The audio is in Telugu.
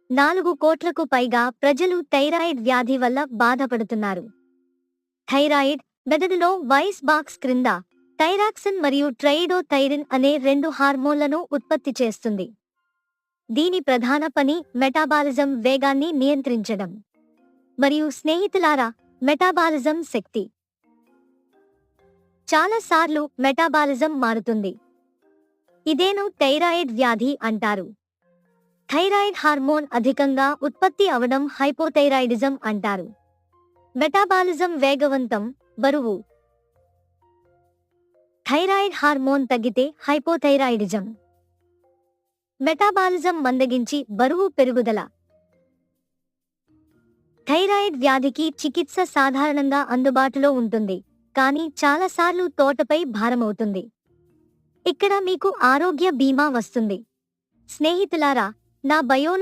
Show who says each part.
Speaker 1: 4 కోట్లకు పైగా ప్రజలు థైరాయిడ్ వ్యాధి వల్ల బాధపడుతున్నారు. థైరాయిడ్ మెదడులో వైస్ బాక్స్ క్రింద థైరాక్సిన్ మరియు ట్రైడోథైరిన్ అనే 2 హార్మోన్లను ఉత్పత్తి చేస్తుంది. దీని ప్రధాన పని మెటాబాలిజం వేగాన్ని నియంత్రించడం. మరియు స్నేహితులారా, మెటాబాలిజం శక్తి. చాలా సార్లు మెటాబాలిజం మారుతుంది. ఇదేను థైరాయిడ్ వ్యాధి అంటారు. థైరాయిడ్ హార్మోన్ అధికంగా ఉత్పత్తి అవడం హైపోథైరాయిడిజం అంటారు. మెటాబాలిజం వేగవంతం, బరువు. థైరాయిడ్ హార్మోన్ తగ్గితే హైపోథైరాయిడిజం. మెటాబాలిజం మందగించి బరువు పెరుగుదల. థైరాయిడ్ వ్యాధికి చికిత్స సాధారణంగా అందుబాటులో ఉంటుంది, కానీ చాలాసార్లు తోటపై భారమవుతుంది. ఇక్కడ మీకు ఆరోగ్య బీమా వస్తుంది. స్నేహితులారా, నా బయోలో